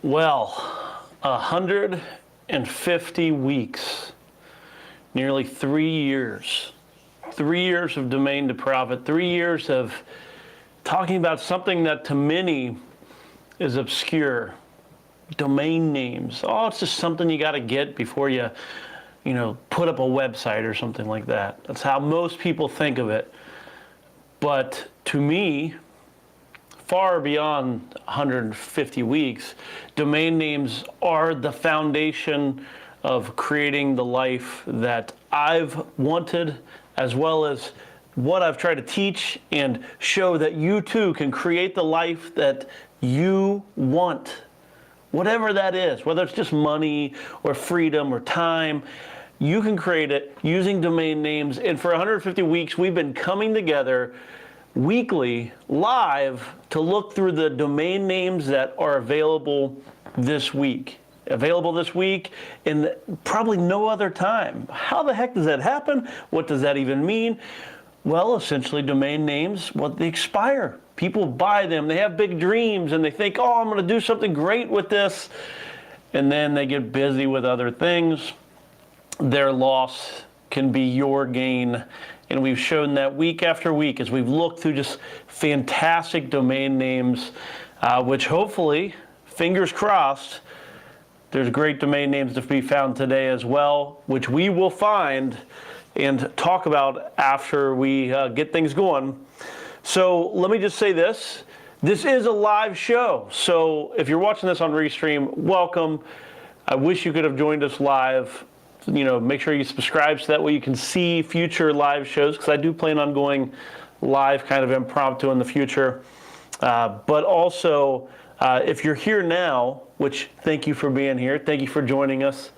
Well, 150 weeks, nearly 3 years. 3 years of domain to profit, 3 years of talking about something that to many is obscure. Domain names. Oh, it's just something you got to get before you put up a website or something like that. That's how most people think of it. But to me, far beyond 150 weeks, domain names are the foundation of creating the life that I've wanted, as well as what I've tried to teach and show that you too can create the life that you want. Whatever that is, whether it's just money or freedom or time, you can create it using domain names. And for 150 weeks, we've been coming together weekly, live, to look through the domain names that are available this week. Available this week and probably no other time. How the heck does that happen? What does that even mean? Well, essentially domain names, they expire. People buy them, they have big dreams, and they think, oh, I'm going to do something great with this. And then they get busy with other things. Their loss can be your gain. And we've shown that week after week as we've looked through just fantastic domain names, which hopefully, fingers crossed, there's great domain names to be found today as well, which we will find and talk about after we get things going. So let me just say this. This is a live show. So if you're watching this on Restream, welcome. I wish you could have joined us live. Make sure you subscribe so that way you can see future live shows, because I do plan on going live kind of impromptu in the future. But also, if you're here now, which thank you for being here, thank you for joining us,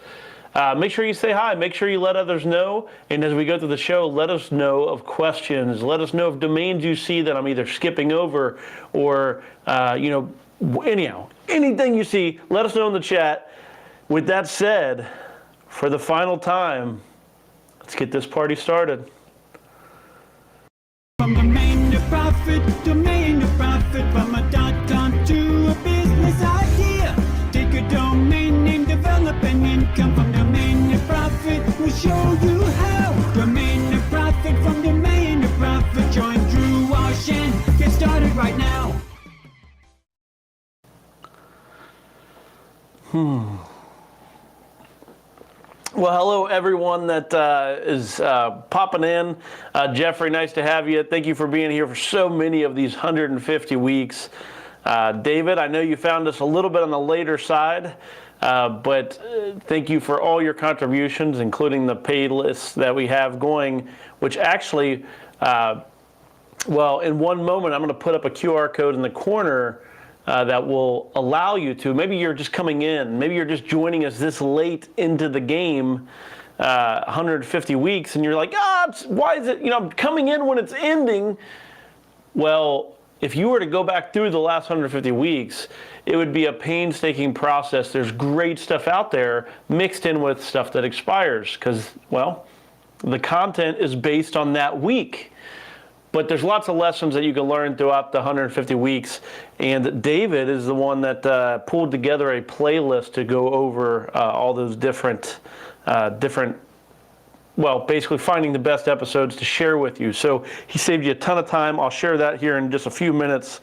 make sure you say hi, make sure you let others know, and as we go through the show, let us know of questions, let us know of domains you see that I'm either skipping over or, anyhow, anything you see, let us know in the chat. With that said, for the final time, let's get this party started. From domain to profit, from a .com to a business idea. Take a domain name, develop an income from domain to profit. We'll show you how. Domain to profit, from domain to profit. Join Drew Walsh and get started right now. Well, hello everyone that is popping in. Jeffrey, nice to have you. Thank you for being here for so many of these 150 weeks. David, I know you found us a little bit on the later side, but thank you for all your contributions, including the paid lists that we have going, which actually, in one moment, I'm going to put up a QR code in the corner that will allow you to, maybe you're just coming in, maybe you're just joining us this late into the game, 150 weeks, and you're like, why is it, I'm coming in when it's ending. Well, if you were to go back through the last 150 weeks, it would be a painstaking process. There's great stuff out there mixed in with stuff that expires because, the content is based on that week. But there's lots of lessons that you can learn throughout the 150 weeks. And David is the one that pulled together a playlist to go over all those different, basically finding the best episodes to share with you. So he saved you a ton of time. I'll share that here in just a few minutes.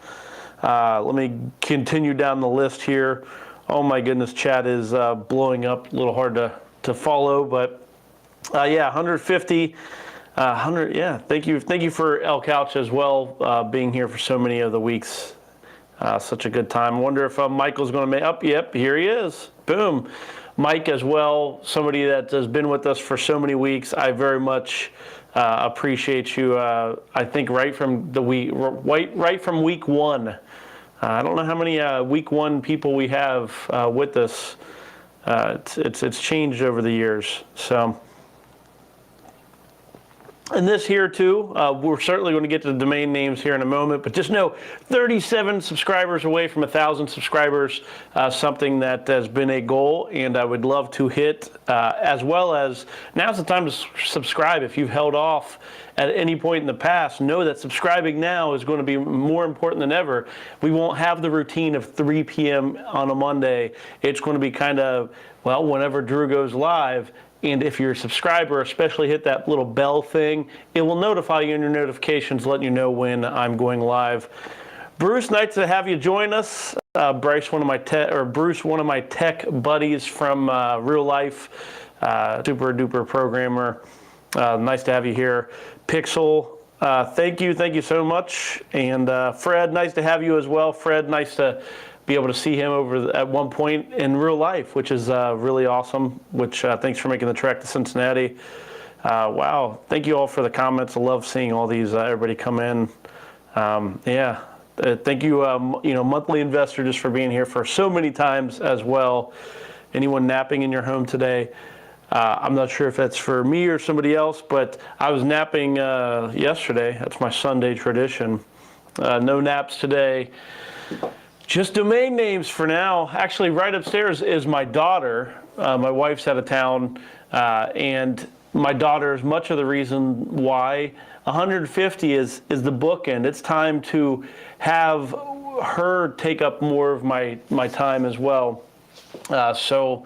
Let me continue down the list here. Oh my goodness, chat is blowing up. A little hard to follow, but 150. 100, yeah. Thank you for El Couch as well, being here for so many of the weeks. Such a good time. I wonder if Michael's going to make up. Yep, here he is. Boom. Mike as well, somebody that has been with us for so many weeks. I very much appreciate you. I think right from week one. I don't know how many week one people we have with us. It's changed over the years. So. And this here too, we're certainly going to get to the domain names here in a moment, but just know 37 subscribers away from 1,000 subscribers, something that has been a goal and I would love to hit, as well as now's the time to subscribe. If you've held off at any point in the past, know that subscribing now is going to be more important than ever. We won't have the routine of 3 p.m. on a Monday. It's going to be kind of, well, whenever Drew goes live. And if you're a subscriber, especially hit that little bell thing, it will notify you in your notifications, letting you know when I'm going live. Bruce, nice to have you join us. Bruce, one of my tech buddies from real life, super duper programmer. Nice to have you here. Pixel, thank you so much. And Fred, nice to have you as well. Fred, nice to be able to see him over at one point in real life, which is really awesome, which thanks for making the trek to Cincinnati. Wow, thank you all for the comments. I love seeing all these, everybody come in. Yeah, thank you, monthly investor, just for being here for so many times as well. Anyone napping in your home today? I'm not sure if that's for me or somebody else, but I was napping yesterday. That's my Sunday tradition. No naps today. Just domain names for now. Actually, right upstairs is my daughter. My wife's out of town, and my daughter is much of the reason why 150 is the bookend. It's time to have her take up more of my time as well. So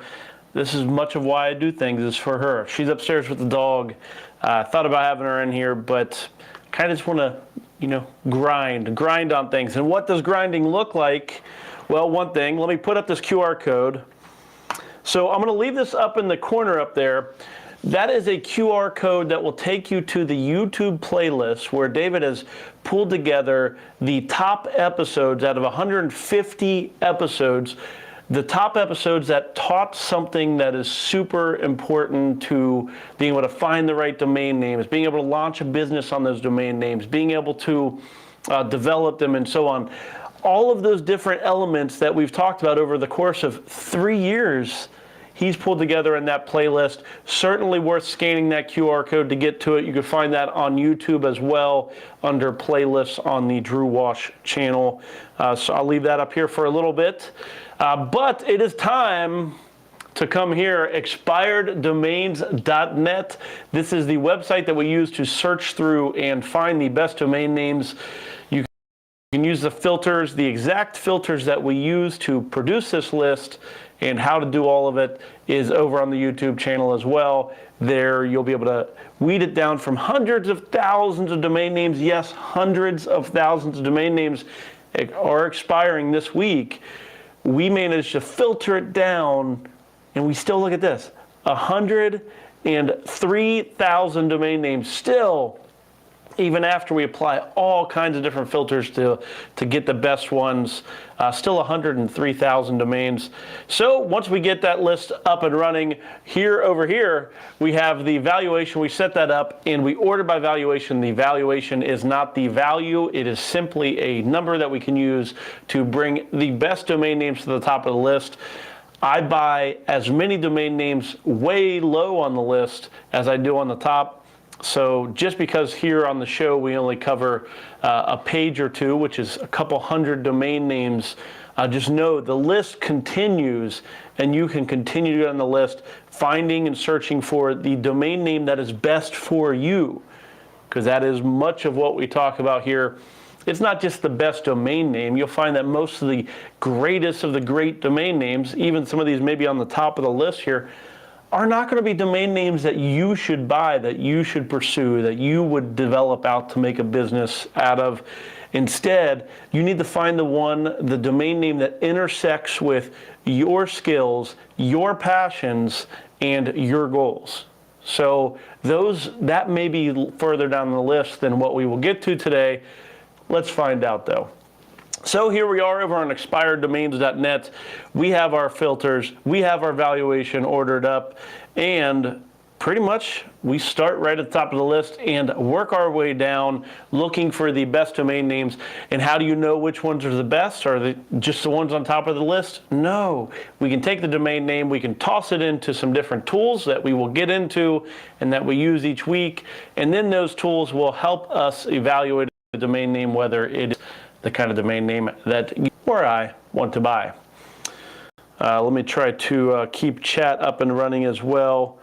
this is much of why I do things, is for her. She's upstairs with the dog. Thought about having her in here, but kind of just want to grind on things. And what does grinding look like? Well, one thing, let me put up this QR code. So I'm going to leave this up in the corner up there. That is a QR code that will take you to the YouTube playlist where David has pulled together the top episodes out of 150 episodes. The top episodes that taught something that is super important to being able to find the right domain names, being able to launch a business on those domain names, being able to develop them, and so on. All of those different elements that we've talked about over the course of 3 years, he's pulled together in that playlist. Certainly worth scanning that QR code to get to it. You can find that on YouTube as well under playlists on the Drew Wash channel. So I'll leave that up here for a little bit. But it is time to come here, expireddomains.net. This is the website that we use to search through and find the best domain names. You can use the filters, the exact filters that we use to produce this list, and how to do all of it is over on the YouTube channel as well. There you'll be able to weed it down from hundreds of thousands of domain names. Yes, hundreds of thousands of domain names are expiring this week. We managed to filter it down, and we still, look at this, 103,000 domain names still, even after we apply all kinds of different filters to get the best ones, still 103,000 domains. So once we get that list up and running, over here, we have the valuation. We set that up and we order by valuation. The valuation is not the value. It is simply a number that we can use to bring the best domain names to the top of the list. I buy as many domain names way low on the list as I do on the top. So just because here on the show we only cover a page or two, which is a couple hundred domain names, just know the list continues, and you can continue to get on the list, finding and searching for the domain name that is best for you, because that is much of what we talk about here. It's not just the best domain name. You'll find that most of the greatest of the great domain names, even some of these maybe on the top of the list here, are not going to be domain names that you should buy, that you should pursue, that you would develop out to make a business out of. Instead, you need to find the domain name that intersects with your skills, your passions, and your goals. So that may be further down the list than what we will get to today. Let's find out though. So here we are over on expireddomains.net. We have our filters, we have our valuation ordered up, and pretty much we start right at the top of the list and work our way down looking for the best domain names. And how do you know which ones are the best? Are they just the ones on top of the list? No. We can take the domain name, we can toss it into some different tools that we will get into and that we use each week. And then those tools will help us evaluate the domain name, whether it is the kind of domain name that you or I want to buy. Let me try to keep chat up and running as well.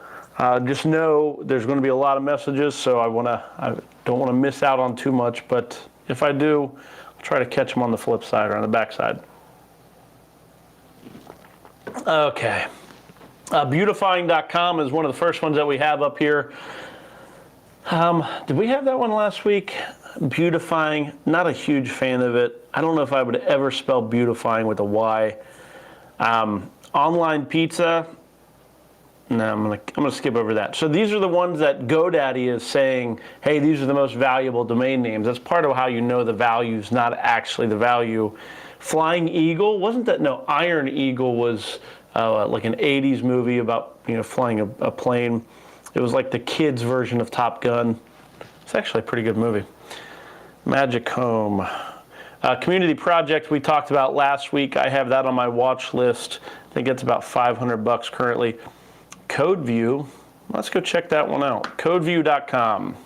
Just know there's going to be a lot of messages, so I don't want to miss out on too much, but if I do, I'll try to catch them on the flip side or on the back side. Okay. Beautifying.com is one of the first ones that we have up here. Did we have that one last week? Beautifying, not a huge fan of it. I don't know if I would ever spell beautifying with a Y. Online pizza. No, I'm gonna skip over that. So these are the ones that GoDaddy is saying, hey, these are the most valuable domain names. That's part of how you know the value is not actually the value. Flying Eagle, wasn't that, no, Iron Eagle was like an 80s movie about, flying a plane. It was like the kids' version of Top Gun. It's actually a pretty good movie. Magic Home. Community project we talked about last week. I have that on my watch list. I think it's about $500 currently. CodeView, let's go check that one out. CodeView.com.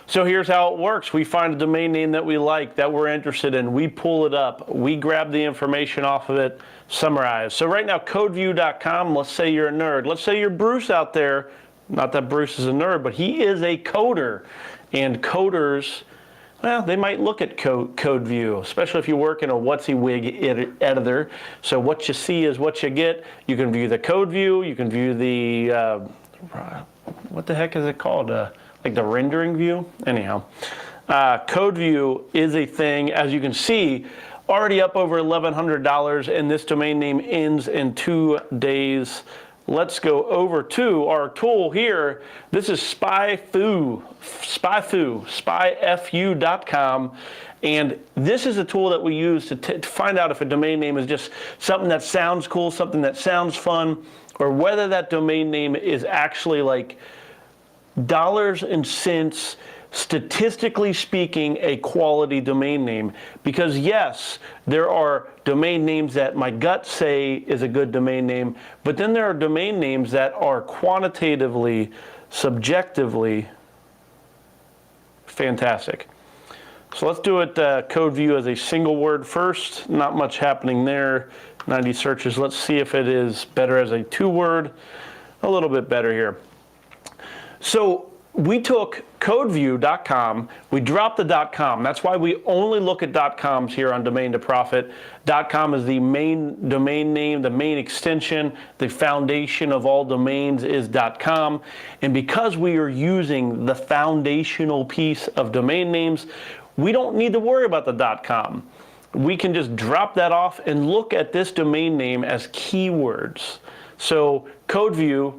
So here's how it works. We find a domain name that we like, that we're interested in. We pull it up. We grab the information off of it, summarize. So right now, CodeView.com, let's say you're a nerd. Let's say you're Bruce out there. Not that Bruce is a nerd, but he is a coder. And coders, well, they might look at CodeView, especially if you work in a WYSIWYG editor. So what you see is what you get. You can view the code view. You can view the, what the heck is it called? Like the rendering view? Anyhow, CodeView is a thing, as you can see, already up over $1,100, and this domain name ends in 2 days. Let's go over to our tool here. This is spyfu.com, and this is a tool that we use to find out if a domain name is just something that sounds cool, something that sounds fun, or whether that domain name is actually like dollars and cents, statistically speaking, a quality domain name. Because yes, there are domain names that my gut say is a good domain name, but then there are domain names that are quantitatively, subjectively fantastic. So let's do it CodeView as a single word first. Not much happening there. 90 searches. Let's see if it is better as a 2-word. A little bit better here. So we took CodeView.com, we dropped the .com. That's why we only look at .coms here on Domain to Profit. .com is the main domain name, the main extension. The foundation of all domains is .com. And because we are using the foundational piece of domain names, we don't need to worry about the .com. We can just drop that off and look at this domain name as keywords. So CodeView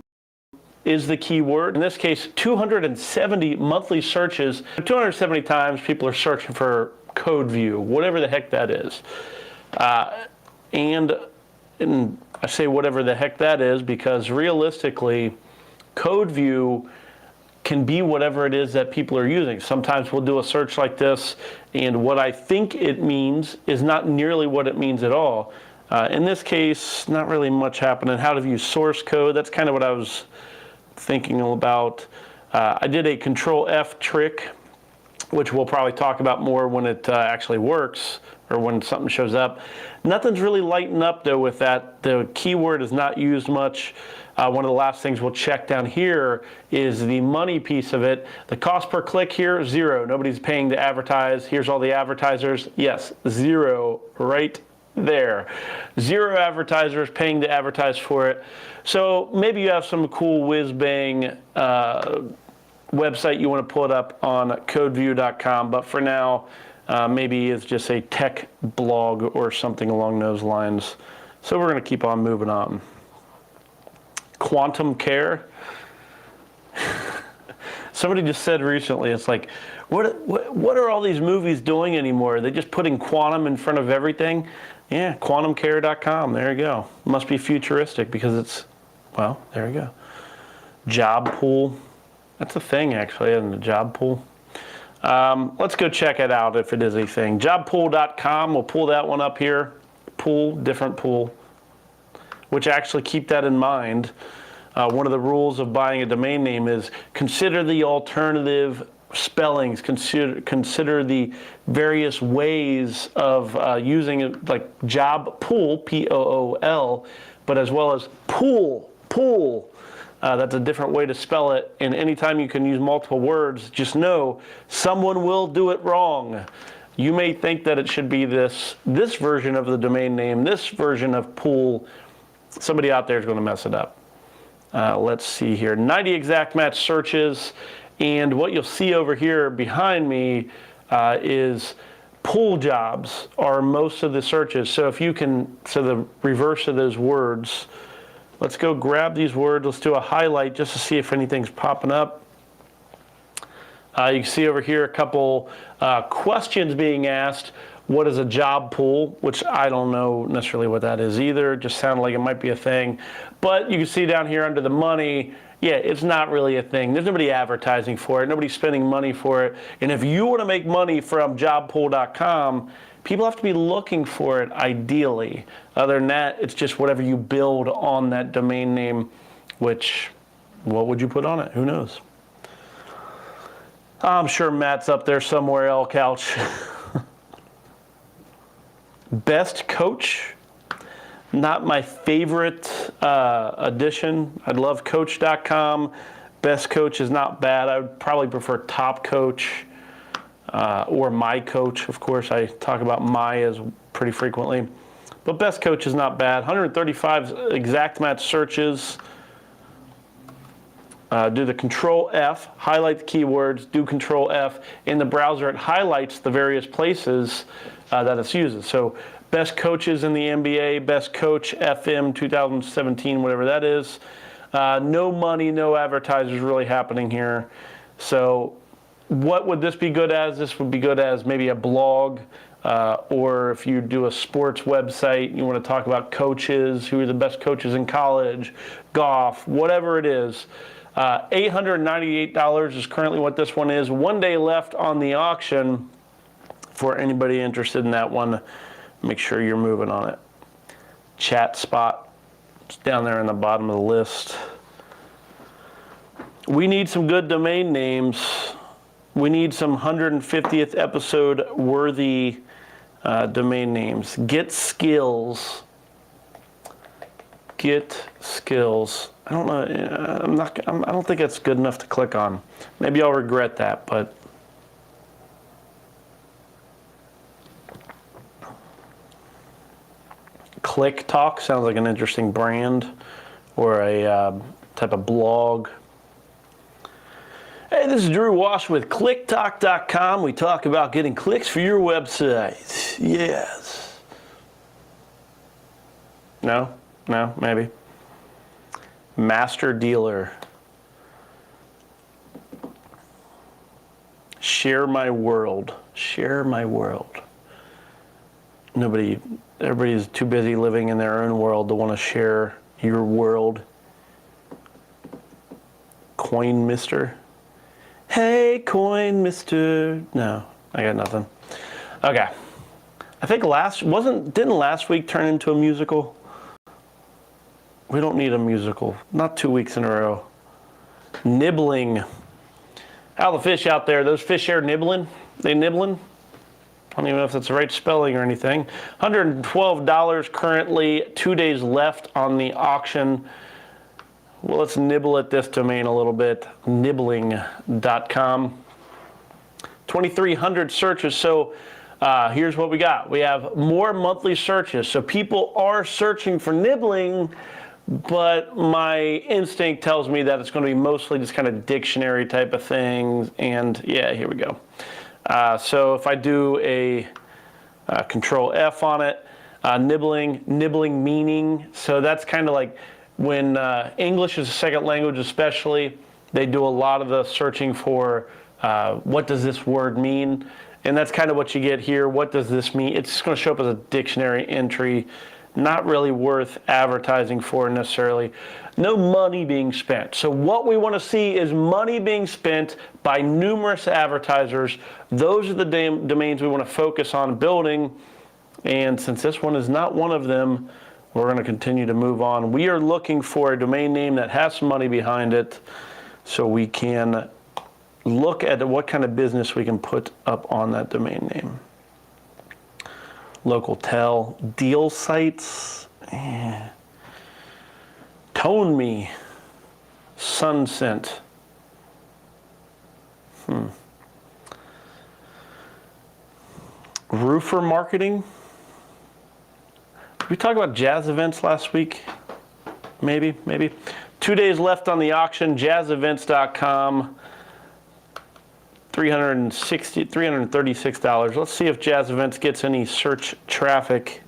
is the keyword. In this case, 270 monthly searches. 270 times people are searching for CodeView, whatever the heck that is. And I say whatever the heck that is because realistically, CodeView can be whatever it is that people are using. Sometimes we'll do a search like this, and what I think it means is not nearly what it means at all. In this case, not really much happening. How to view source code, that's kind of what I was thinking about. I did a Control F trick, which we'll probably talk about more when it actually works or when something shows up. Nothing's really lighting up though with that. The keyword is not used much. One of the last things we'll check down here is the money piece of it. The cost per click here, 0. Nobody's paying to advertise. Here's all the advertisers. Yes, 0 right there. 0 advertisers paying to advertise for it. So maybe you have some cool whiz-bang website you want to pull it up on CodeView.com, but for now, maybe it's just a tech blog or something along those lines. So we're going to keep on moving on. Quantum Care. Somebody just said recently, it's like, what are all these movies doing anymore? Are they just putting quantum in front of everything? Yeah, quantumcare.com. There you go. Must be futuristic because it's, well, there you go. Job pool. That's a thing, actually, isn't it? Job pool. Let's go check it out if it is a thing. Jobpool.com. We'll pull that one up here. Pool, different pool. Which actually, keep that in mind. One of the rules of buying a domain name is consider the alternative spellings, consider the various ways of using it, like job pool, P-O-O-L, but as well as pool. That's a different way to spell it, and anytime you can use multiple words, just know someone will do it wrong. You may think that it should be this version of the domain name, this version of pool. Somebody out there is going to mess it up. Let's see here, 90 exact match searches, and what you'll see over here behind me is pool jobs are most of the searches. So if you can, so the reverse of those words, let's go grab these words, let's do a highlight just to see if anything's popping up. You can see over here a couple questions being asked. What is a job pool? Which I don't know necessarily what that is either. It just sounded like it might be a thing. But you can see down here under the money, yeah, it's not really a thing. There's nobody advertising for it. Nobody's spending money for it. And if you want to make money from jobpool.com, people have to be looking for it ideally. Other than that, it's just whatever you build on that domain name, which, what would you put on it? Who knows? I'm sure Matt's up there somewhere, L Couch. Best coach, not my favorite addition. I'd love coach.com. Best coach is not bad. I would probably prefer top coach or my coach. Of course, I talk about my as pretty frequently. But best coach is not bad. 135 exact match searches. Do the Control F, highlight the keywords, do Control F. In the browser, it highlights the various places that it's used. So best coaches in the NBA, best coach FM 2017, whatever that is. No money, no advertisers really happening here. So what would this be good as? This would be good as maybe a blog, or if you do a sports website, you want to talk about coaches, who are the best coaches in college, golf, whatever it is. $898 is currently what this one is. 1 day left on the auction. For anybody interested in that one, make sure you're moving on it. Chat spot, it's down there in the bottom of the list. We need some good domain names. We need some 150th episode worthy domain names. Get skills. Get skills. I don't know. I don't think it's good enough to click on. Maybe I'll regret that, but. Click Talk sounds like an interesting brand or a type of blog. Hey, this is Drew Walsh with ClickTalk.com. We talk about getting clicks for your website. Yes. No? No? Maybe. Master Dealer. Share my world. Share my world. Everybody's too busy living in their own world to want to share your world. Coin Mister. Hey, Coin Mister. No, I got nothing. Okay. I think didn't last week turn into a musical? We don't need a musical. Not 2 weeks in a row. Nibbling. How the fish out there? Those fish are nibbling? They nibbling? I don't even know if that's the right spelling or anything. $112 currently, 2 days left on the auction. Well, let's nibble at this domain a little bit, nibbling.com. 2,300 searches, so here's what we got. We have more monthly searches, so people are searching for nibbling, but my instinct tells me that it's going to be mostly just kind of dictionary type of things, and yeah, here we go. So if I do a Control F on it, nibbling meaning, so that's kind of like when English is a second language especially, they do a lot of the searching for what does this word mean, and that's kind of what you get here. What does this mean? It's just going to show up as a dictionary entry. not really worth advertising for necessarily. No money being spent. So what we want to see is money being spent by numerous advertisers. Those are the domains we want to focus on building. And since this one is not one of them, we're going to continue to move on. We are looking for a domain name that has some money behind it so we can look at what kind of business we can put up on that domain name. Local tel, deal sites, Tone Me, Sunscent. Roofer marketing. Did we talk about jazz events last week? Maybe. 2 days left on the auction, jazzevents.com. $336. Let's see if Jazz Events gets any search traffic.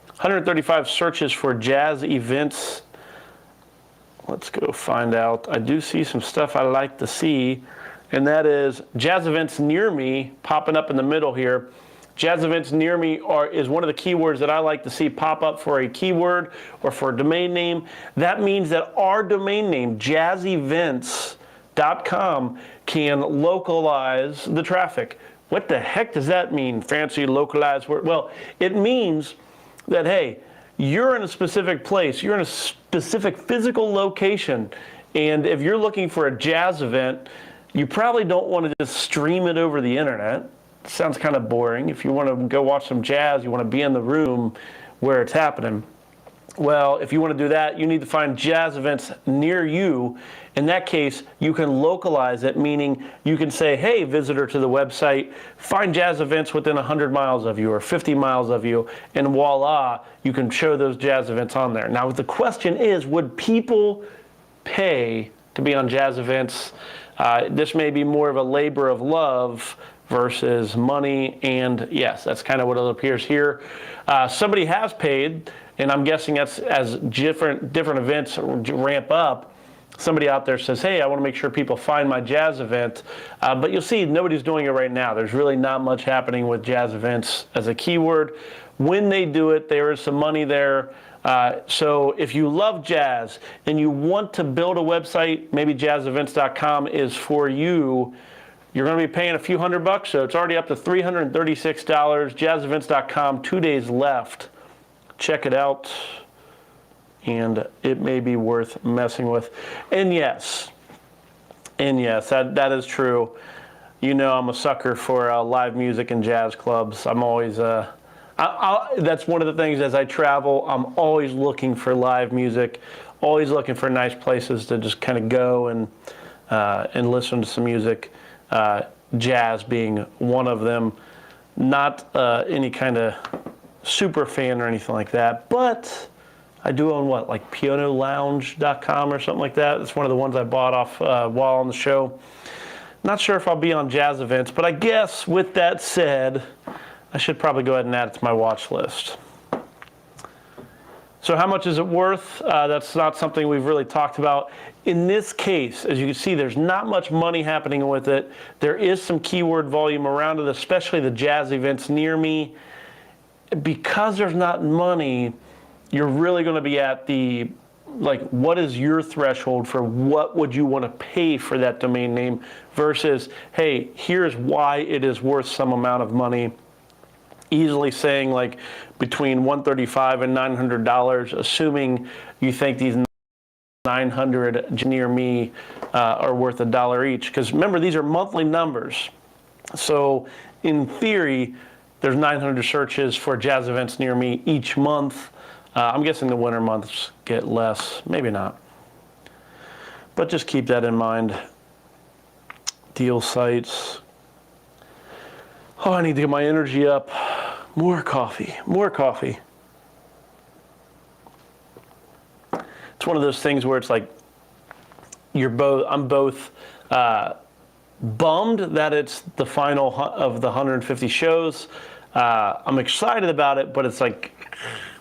135 searches for Jazz Events. Let's go find out. I do see some stuff I like to see, and that is Jazz Events Near Me popping up in the middle here. Jazz Events Near Me is one of the keywords that I like to see pop up for a keyword or for a domain name. That means that our domain name, jazzevents.com, can localize the traffic. What the heck does that mean, fancy localized word? Well, it means that, hey, you're in a specific place, you're in a specific physical location, and if you're looking for a jazz event, you probably don't want to just stream it over the internet. It sounds kind of boring. If you want to go watch some jazz, you want to be in the room where it's happening. Well, if you want to do that, you need to find jazz events near you. In that case, you can localize it, meaning you can say, hey, visitor to the website, find jazz events within 100 miles of you or 50 miles of you, and voila, you can show those jazz events on there. Now, the question is, would people pay to be on jazz events? This may be more of a labor of love versus money, and yes, that's kind of what it appears here. Somebody has paid, and I'm guessing that's as different events ramp up. Somebody out there says, hey, I want to make sure people find my jazz event. But you'll see nobody's doing it right now. There's really not much happening with jazz events as a keyword. When they do it, there is some money there. So if you love jazz and you want to build a website, maybe jazzevents.com is for you. You're going to be paying a few $100, so it's already up to $336. Jazzevents.com, 2 days left. Check it out, and it may be worth messing with. And yes, that is true. You know, I'm a sucker for live music and jazz clubs. I'm always, that's one of the things as I travel, I'm always looking for live music, always looking for nice places to just kind of go and listen to some music. Jazz being one of them. Not any kind of super fan or anything like that, but I do own like pianolounge.com or something like that. It's one of the ones I bought off while on the show. Not sure if I'll be on jazz events, but I guess with that said, I should probably go ahead and add it to my watch list. So how much is it worth? That's not something we've really talked about. In this case, as you can see, there's not much money happening with it. There is some keyword volume around it, especially the jazz events near me. Because there's not money, you're really going to be at the, like, what is your threshold for what would you want to pay for that domain name versus, hey, here's why it is worth some amount of money. Easily saying like between $135 and $900, assuming you think these 900 near me are worth $1 each. Because remember, these are monthly numbers. So in theory, there's 900 searches for jazz events near me each month. I'm guessing the winter months get less, maybe not. But just keep that in mind. Deal sites. Oh, I need to get my energy up. More coffee, more coffee. It's one of those things where it's like I'm both bummed that it's the final of the 150 shows. I'm excited about it, but it's like,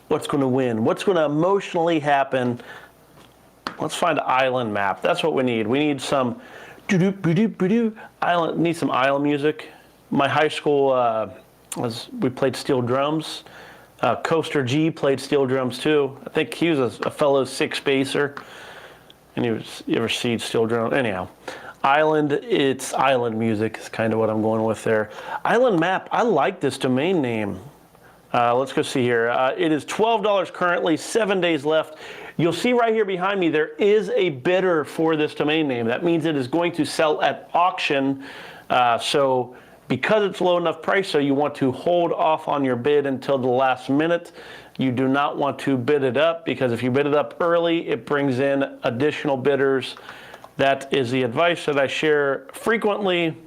what's going to win? What's going to emotionally happen? Let's find an island map. That's what we need. We need some island. Need some island music. My high school, we played steel drums. Coaster G played steel drums too. I think he was a fellow six baser. And you ever see steel drum? Anyhow, Island, it's island music is kind of what I'm going with there. Island Map, I like this domain name. Let's go see here. It is $12 currently, 7 days left. You'll see right here behind me, there is a bidder for this domain name. That means it is going to sell at auction. So because it's low enough price, so you want to hold off on your bid until the last minute. You do not want to bid it up, because if you bid it up early, it brings in additional bidders. That is the advice that I share frequently,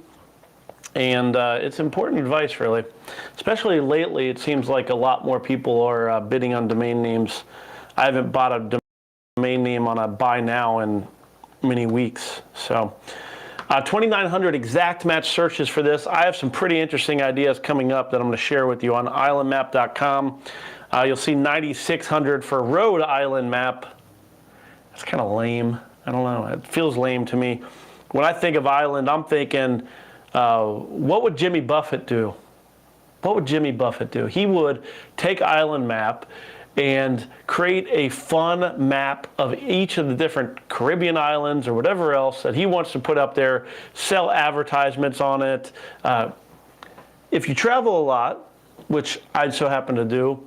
and it's important advice, really. Especially lately, it seems like a lot more people are bidding on domain names. I haven't bought a domain name on a buy now in many weeks. So 2,900 exact match searches for this. I have some pretty interesting ideas coming up that I'm going to share with you on islandmap.com. You'll see 9,600 for Rhode Island map. That's kind of lame. I don't know. It feels lame to me. When I think of island, I'm thinking, what would Jimmy Buffett do? What would Jimmy Buffett do? He would take Island Map and create a fun map of each of the different Caribbean islands or whatever else that he wants to put up there, sell advertisements on it. If you travel a lot, which I so happen to do,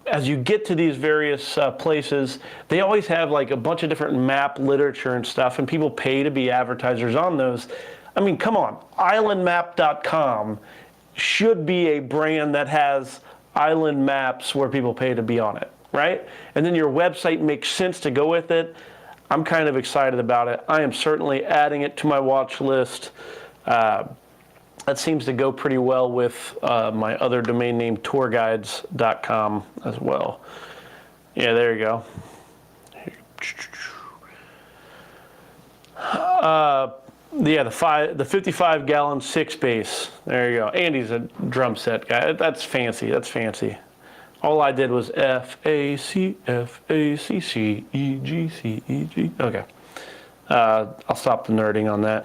as you get to these various places, they always have like a bunch of different map literature and stuff, and people pay to be advertisers on those. I mean, come on, islandmap.com should be a brand that has island maps where people pay to be on it, right? And then your website makes sense to go with it. I'm kind of excited about it. I am certainly adding it to my watch list. That seems to go pretty well with my other domain name, tourguides.com, as well. Yeah, there you go. Yeah, the 55-gallon six bass. There you go. Andy's a drum set guy. That's fancy. That's fancy. All I did was F A C F A C C E G C E G. Okay. I'll stop the nerding on that.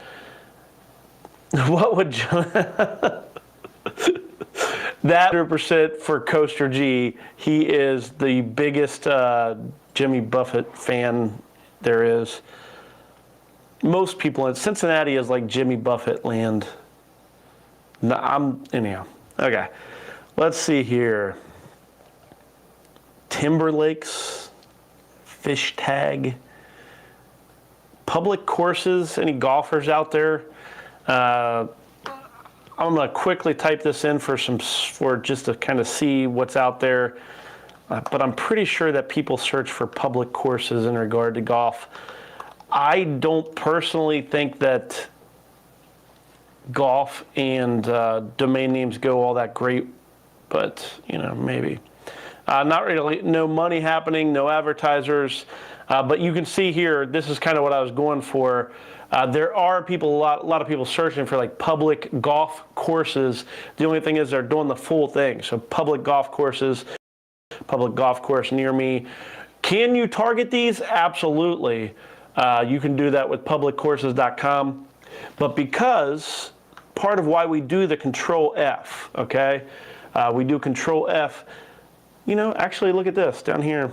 What would that 100% for Coaster G? He is the biggest Jimmy Buffett fan there is. Most people in Cincinnati is like Jimmy Buffett land. No, anyhow. Okay, let's see here. Timberlakes, fish tag, public courses. Any golfers out there? I'm going to quickly type this in for just to kind of see what's out there. But I'm pretty sure that people search for public courses in regard to golf. I don't personally think that golf and domain names go all that great, but maybe. Not really, no money happening, no advertisers. But you can see here, this is kind of what I was going for. There are people, a lot of people searching for like public golf courses. The only thing is they're doing the full thing. So public golf courses, public golf course near me. Can you target these? Absolutely. You can do that with publiccourses.com. But because part of why we do the Control F, okay? We do Control F. Actually look at this down here.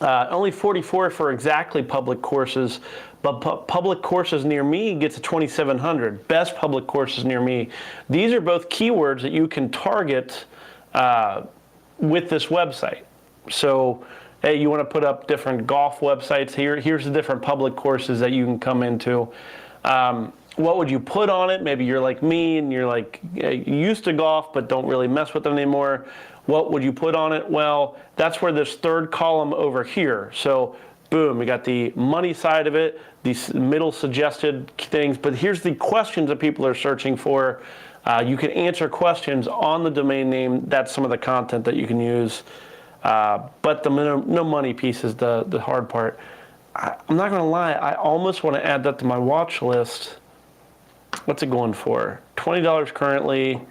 Only 44 for exactly public courses, but public courses near me gets a 2,700. Best public courses near me. These are both keywords that you can target with this website. So, hey, you want to put up different golf websites here. Here's the different public courses that you can come into. What would you put on it? Maybe you're like me and you're like, you used to golf but don't really mess with them anymore. What would you put on it? Well, that's where this third column over here. So boom, we got the money side of it, these middle suggested things, but here's the questions that people are searching for. You can answer questions on the domain name. That's some of the content that you can use. But the no money piece is the hard part. I'm not gonna lie, I almost want to add that to my watch list. What's it going for? $20 currently.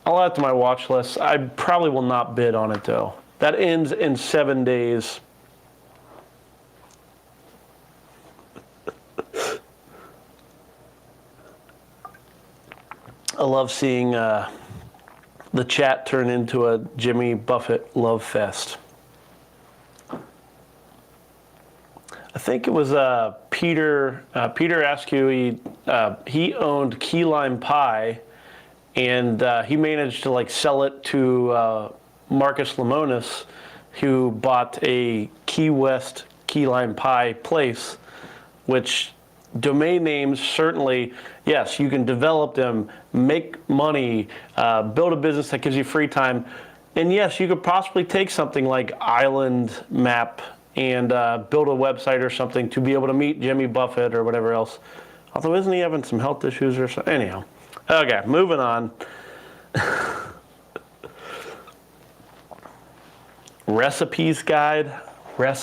I'll add it to my watch list. I probably will not bid on it though. That ends in 7 days. I love seeing the chat turned into a Jimmy Buffett love fest. I think it was Peter. Peter Askew. He owned Key Lime Pie, and he managed to like sell it to Marcus Lemonis, who bought a Key West Key Lime Pie place, which domain names certainly, yes, you can develop them, make money, build a business that gives you free time. And yes, you could possibly take something like Island Map and build a website or something to be able to meet Jimmy Buffett or whatever else. Although isn't he having some health issues or something? Anyhow, okay, moving on. Recipe guide. I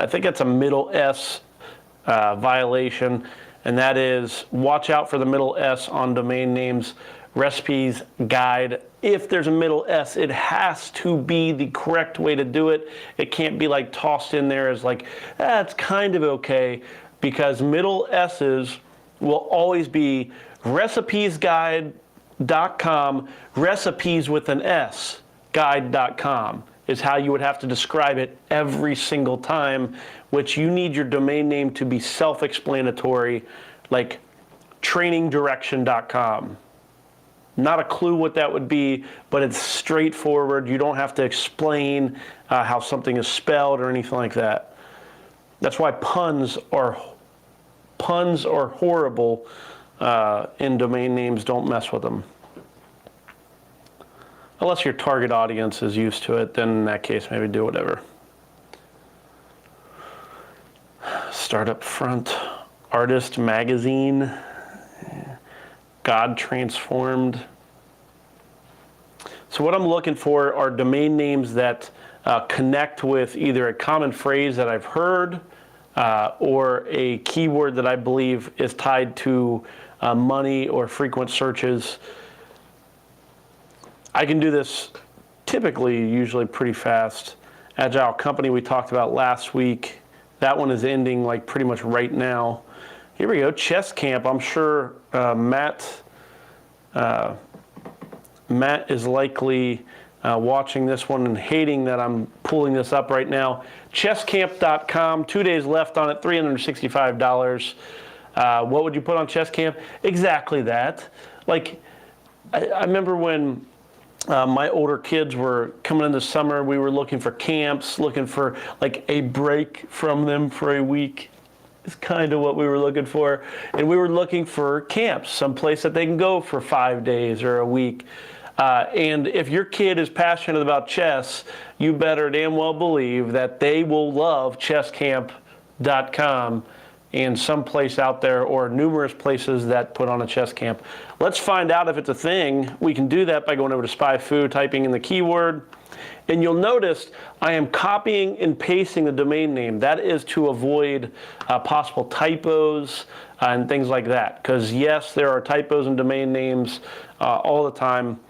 think that's a middle S violation, and that is watch out for the middle S on domain names. Recipes guide. If there's a middle S, it has to be the correct way to do it. It can't be like tossed in there as like, it's kind of okay, because middle S's will always be recipesguide.com, recipes with an S, guide.com is how you would have to describe it every single time, which you need your domain name to be self-explanatory, like trainingdirection.com. Not a clue what that would be, but it's straightforward. You don't have to explain how something is spelled or anything like that. That's why puns are horrible in domain names. Don't mess with them. Unless your target audience is used to it, then in that case, maybe do whatever. Startup Front, Artist Magazine, God Transformed. So what I'm looking for are domain names that connect with either a common phrase that I've heard or a keyword that I believe is tied to money or frequent searches. I can do this typically, usually pretty fast. Agile Company we talked about last week. That one is ending like pretty much right now. Here we go, Chess Camp. I'm sure Matt is likely watching this one and hating that I'm pulling this up right now. ChessCamp.com, 2 days left on it, $365. What would you put on Chess Camp? Exactly that. Like, I remember when my older kids were coming in the summer, we were looking for camps, looking for like a break from them for a week. Is kind of what we were looking for. And we were looking for camps, someplace that they can go for 5 days or a week. And if your kid is passionate about chess, you better damn well believe that they will love chesscamp.com and someplace out there or numerous places that put on a chess camp. Let's find out if it's a thing. We can do that by going over to SpyFu, typing in the keyword. And you'll notice I am copying and pasting the domain name. That is to avoid possible typos and things like that. Because yes, there are typos in domain names all the time.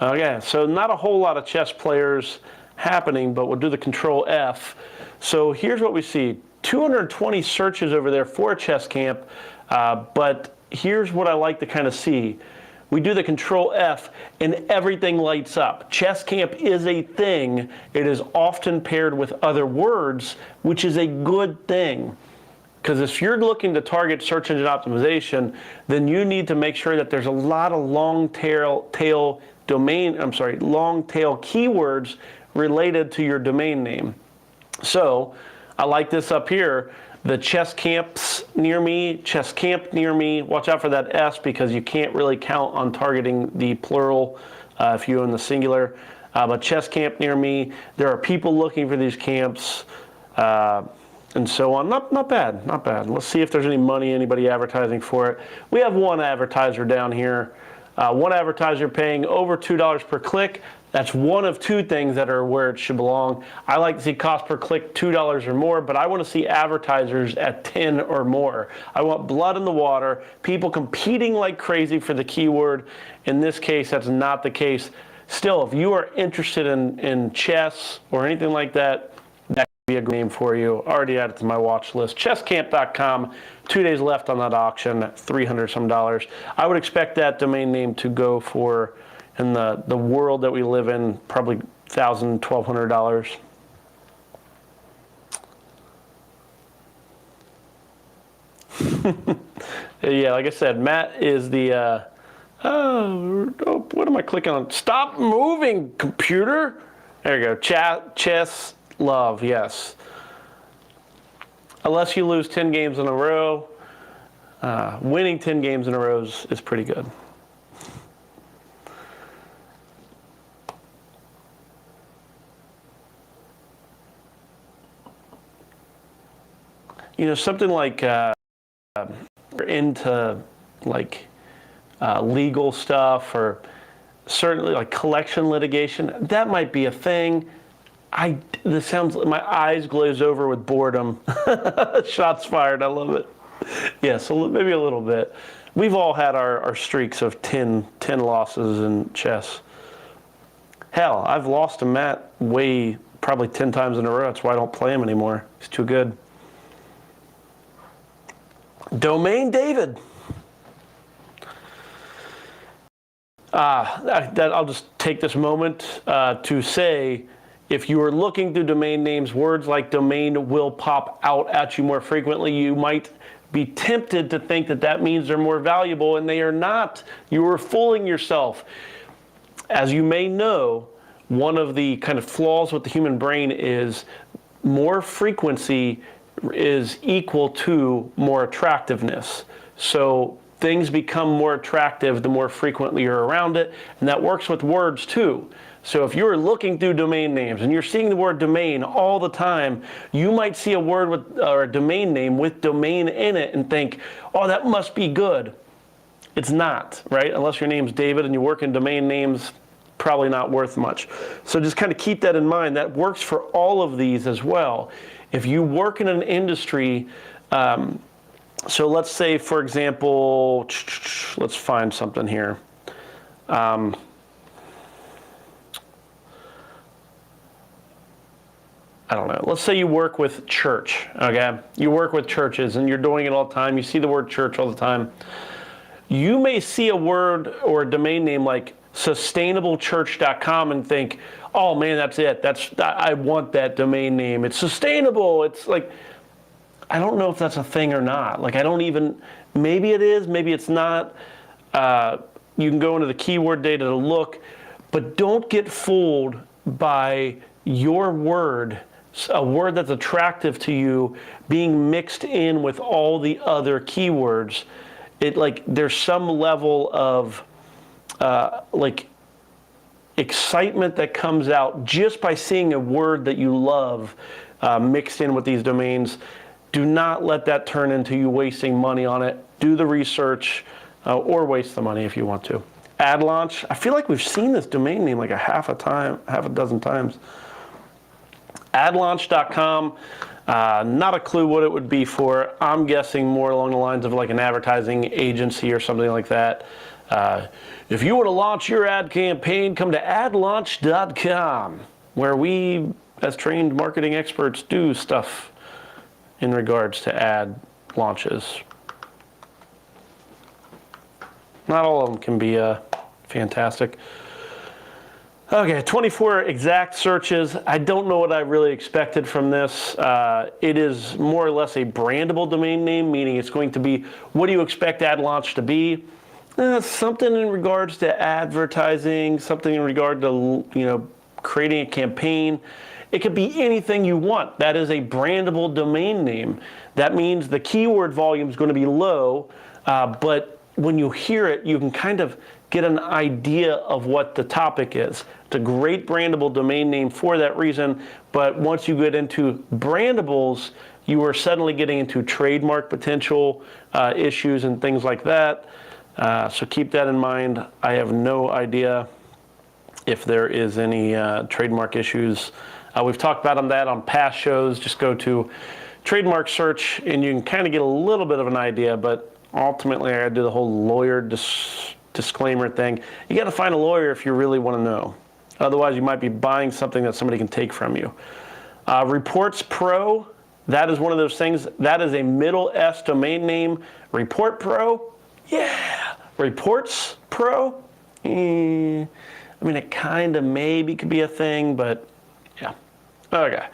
Okay, so not a whole lot of chess players happening, but we'll do the Control F. So here's what we see. 220 searches over there for Chess Camp, but here's what I like to kind of see. We do the Control F and everything lights up. Chess Camp is a thing. It is often paired with other words, which is a good thing. Because if you're looking to target search engine optimization, then you need to make sure that there's a lot of long tail keywords related to your domain name. So I like this up here, the chess camps near me, chess camp near me. Watch out for that S because you can't really count on targeting the plural if you own the singular. But chess camp near me, there are people looking for these camps and so on. Not bad, not bad. Let's see if there's any money, anybody advertising for it. We have one advertiser down here. One advertiser paying over $2 per click. That's one of two things that are where it should belong. I like to see cost per click $2 or more, but I want to see advertisers at 10 or more. I want blood in the water, people competing like crazy for the keyword. In this case, that's not the case. Still, if you are interested in chess or anything like that, that could be a good name for you. Already added to my watch list. ChessCamp.com, 2 days left on that auction, $300 some. I would expect that domain name to go for in the world that we live in, probably $1,000, $1,200. Yeah, like I said, Matt is the, what am I clicking on? Stop moving, computer. There you go. Chess love, yes. Unless you lose 10 games in a row, winning 10 games in a row is pretty good. You know, something like into like legal stuff, or certainly like collection litigation, that might be a thing. This sounds, my eyes glaze over with boredom. Shots fired, I love it. Yeah, so maybe a little bit. We've all had our streaks of 10 losses in chess. Hell, I've lost to Matt probably 10 times in a row. That's why I don't play him anymore. He's too good. Domain David. I'll just take this moment to say, if you are looking through domain names, words like domain will pop out at you more frequently. You might be tempted to think that that means they're more valuable, and they are not. You are fooling yourself. As you may know, one of the kind of flaws with the human brain is more frequency is equal to more attractiveness. So things become more attractive the more frequently you're around it, and that works with words too. So if you're looking through domain names and you're seeing the word domain all the time, you might see a word with, or a domain name with domain in it and think, oh, that must be good. It's not, right? Unless your name's David and you work in domain names, probably not worth much. So just kind of keep that in mind. That works for all of these as well. If you work in an industry, so let's say, for example, let's find something here. I don't know. Let's say you work with church, okay? You work with churches and you're doing it all the time. You see the word church all the time. You may see a word or a domain name like sustainablechurch.com and think, oh man, that's it. I want that domain name. It's sustainable. It's like, I don't know if that's a thing or not. Like, maybe it is, maybe it's not. You can go into the keyword data to look, but don't get fooled by your word, a word that's attractive to you, being mixed in with all the other keywords. There's some level of excitement that comes out just by seeing a word that you love mixed in with these domains. Do not let that turn into you wasting money on it. Do the research or waste the money if you want to. AdLaunch, I feel like we've seen this domain name like half a dozen times. AdLaunch.com, not a clue what it would be for. I'm guessing more along the lines of like an advertising agency or something like that. If you want to launch your ad campaign, come to AdLaunch.com, where we, as trained marketing experts, do stuff in regards to ad launches. Not all of them can be fantastic. Okay, 24 exact searches. I don't know what I really expected from this. It is more or less a brandable domain name, meaning it's going to be, what do you expect AdLaunch to be? Something in regards to advertising, something in regard to creating a campaign. It could be anything you want. That is a brandable domain name. That means the keyword volume is going to be low, but when you hear it, you can kind of get an idea of what the topic is. It's a great brandable domain name for that reason, but once you get into brandables, you are suddenly getting into trademark potential issues and things like that. So keep that in mind. I have no idea if there is any trademark issues. We've talked about that on past shows. Just go to trademark search and you can kind of get a little bit of an idea, but ultimately I gotta do the whole lawyer disclaimer thing. You gotta find a lawyer if you really wanna know. Otherwise you might be buying something that somebody can take from you. Reports Pro, that is one of those things. That is a middle S domain name. Report Pro, yeah. Reports Pro, I mean, it kind of maybe could be a thing, but yeah. Okay.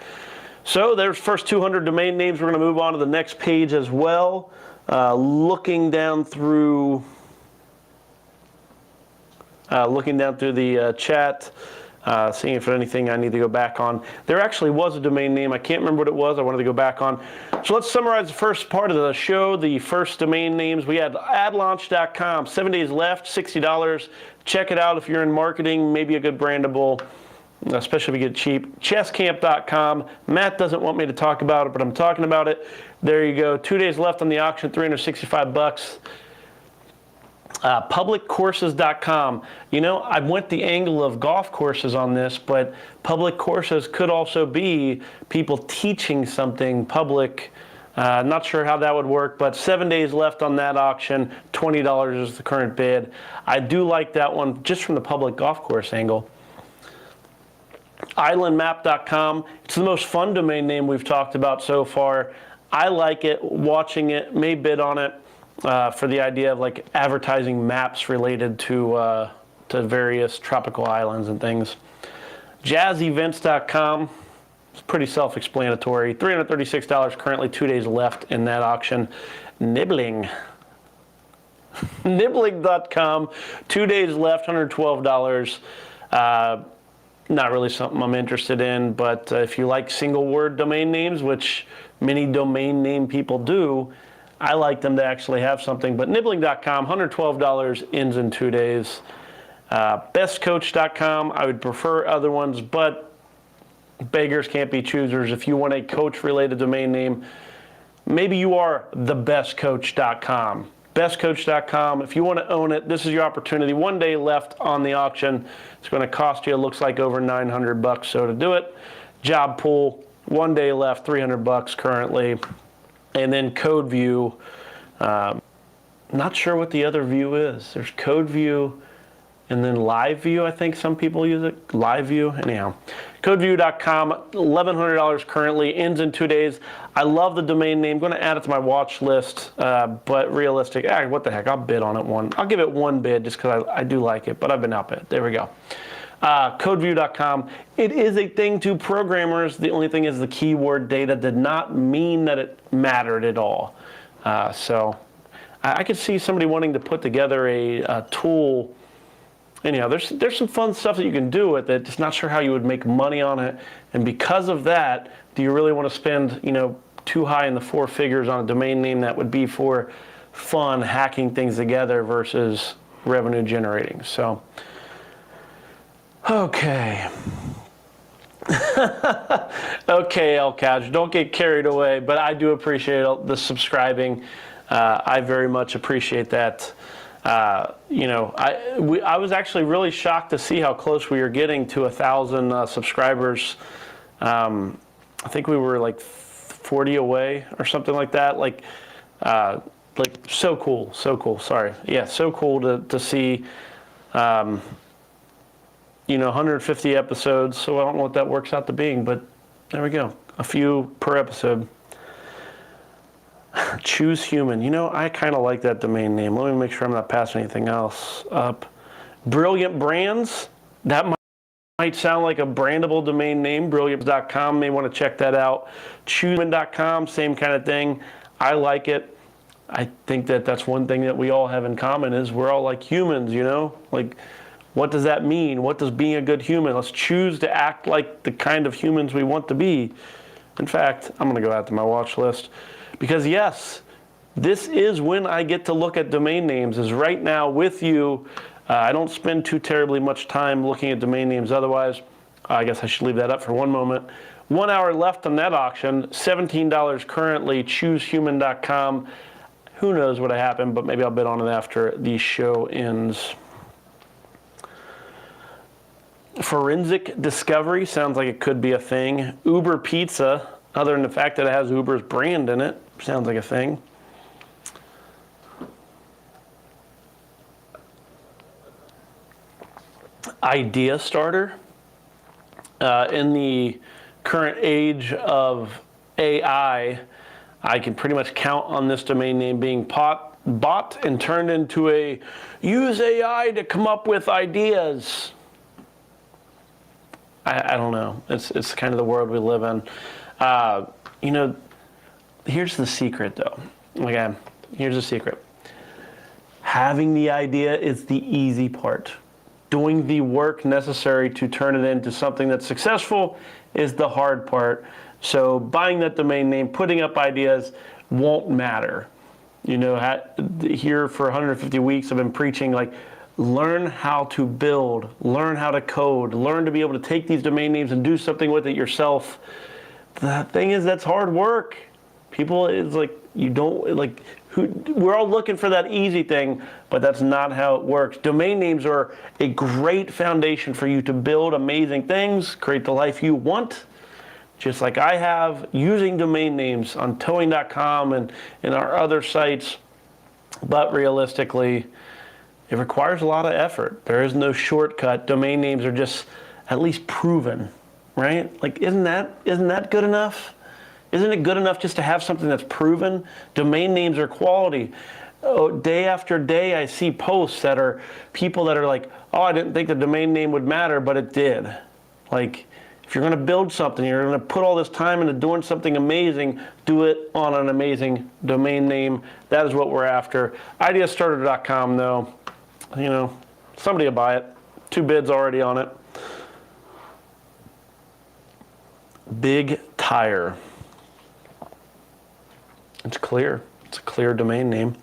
So there's first 200 domain names. We're going to move on to the next page as well. Looking down through the chat, seeing if there's anything I need to go back on. There actually was a domain name. I can't remember what it was. I wanted to go back on. So let's summarize the first part of the show. The first domain names. We had AdLaunch.com. 7 days left, $60. Check it out if you're in marketing. Maybe a good brandable, especially if you get cheap. ChessCamp.com. Matt doesn't want me to talk about it, but I'm talking about it. There you go. 2 days left on the auction, $365. Publiccourses.com. You know, I went the angle of golf courses on this, but public courses could also be people teaching something public. Not sure how that would work, but 7 days left on that auction. $20 is the current bid. I do like that one just from the public golf course angle. Islandmap.com. It's the most fun domain name we've talked about so far. I like it, watching it, may bid on it for the idea of like advertising maps related to various tropical islands and things. Jazzevents.com. It's pretty self-explanatory. $336 currently, 2 days left in that auction. Nibbling. Nibbling.com. 2 days left, $112. Not really something I'm interested in, but if you like single word domain names, which many domain name people do, I like them to actually have something. But nibbling.com, $112, ends in 2 days. Bestcoach.com, I would prefer other ones, but beggars can't be choosers. If you want a coach-related domain name, maybe you are thebestcoach.com. Bestcoach.com, if you want to own it, this is your opportunity. 1 day left on the auction. It's going to cost you, it looks like, over $900. So to do it, job pool, 1 day left, $300 currently. And then CodeView, not sure what the other view is. There's CodeView and then LiveView, I think some people use it. LiveView, anyhow. CodeView.com, $1,100 currently, ends in 2 days. I love the domain name. I'm going to add it to my watch list, but realistic. What the heck? I'll bid on it one. I'll give it one bid just because I do like it, but I've been outbid. There we go. CodeView.com. It is a thing to programmers. The only thing is the keyword data did not mean that it mattered at all. So I could see somebody wanting to put together a tool. Anyhow, there's some fun stuff that you can do with it. Just not sure how you would make money on it. And because of that, do you really want to spend, too high in the four figures on a domain name that would be for fun, hacking things together versus revenue generating? So, okay. Okay, El Couch, don't get carried away, but I do appreciate the subscribing. I very much appreciate that. I was actually really shocked to see how close we were getting to 1,000 subscribers. I think we were like 40 away or something like that. Like so cool. Sorry. Yeah, so cool to see, 150 episodes. So I don't know what that works out to being, but there we go. A few per episode. ChooseHuman. I kind of like that domain name. Let me make sure I'm not passing anything else up. Brilliant Brands. That might sound like a brandable domain name. Brilliant.com. May want to check that out. ChooseHuman.com. Same kind of thing. I like it. I think that's one thing that we all have in common is we're all like humans, Like, what does that mean? What does being a good human? Let's choose to act like the kind of humans we want to be. In fact, I'm going to go out to my watch list. Because yes, this is when I get to look at domain names, is right now with you. I don't spend too terribly much time looking at domain names otherwise. I guess I should leave that up for one moment. 1 hour left on that auction, $17 currently, ChooseHuman.com. Who knows what happened, but maybe I'll bid on it after the show ends. Forensic Discovery, sounds like it could be a thing. Uber Pizza, other than the fact that it has Uber's brand in it, sounds like a thing. Idea Starter. In the current age of AI, I can pretty much count on this domain name being bought and turned into a use AI to come up with ideas. I don't know. It's kind of the world we live in. Here's the secret, though. Again, here's the secret. Having the idea is the easy part. Doing the work necessary to turn it into something that's successful is the hard part. So buying that domain name, putting up ideas won't matter. Here for 150 weeks I've been preaching, like, learn how to build, learn how to code, learn to be able to take these domain names and do something with it yourself. The thing is, that's hard work. People, it's like, we're all looking for that easy thing, but that's not how it works. Domain names are a great foundation for you to build amazing things, create the life you want, just like I have, using domain names on towing.com and in our other sites. But realistically, it requires a lot of effort. There is no shortcut. Domain names are just at least proven, right? Like, isn't that good enough? Isn't it good enough just to have something that's proven? Domain names are quality. Day after day, I see posts that are people that are like, oh, I didn't think the domain name would matter, but it did. Like, if you're going to build something, you're going to put all this time into doing something amazing, do it on an amazing domain name. That is what we're after. Ideastarter.com, though, somebody will buy it. 2 bids already on it. Big Tire. It's clear. It's a clear domain name.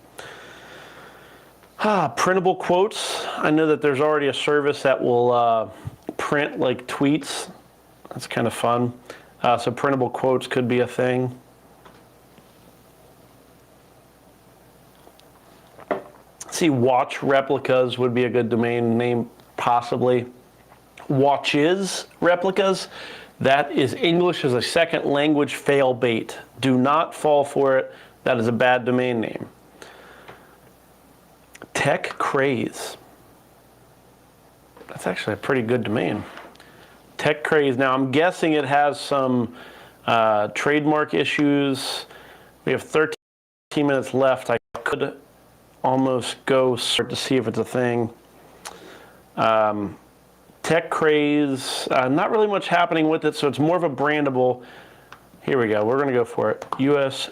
Printable quotes. I know that there's already a service that will print like tweets. That's kind of fun. So printable quotes could be a thing. See, watch replicas would be a good domain name, possibly. Watches replicas. That is English as a second language fail bait. Do not fall for it. That is a bad domain name. Tech Craze. That's actually a pretty good domain. Tech Craze. Now, I'm guessing it has some trademark issues. We have 13 minutes left. I could almost go search to see if it's a thing. Tech Craze, not really much happening with it, so it's more of a brandable. Here we go. We're going to go for it. U.S.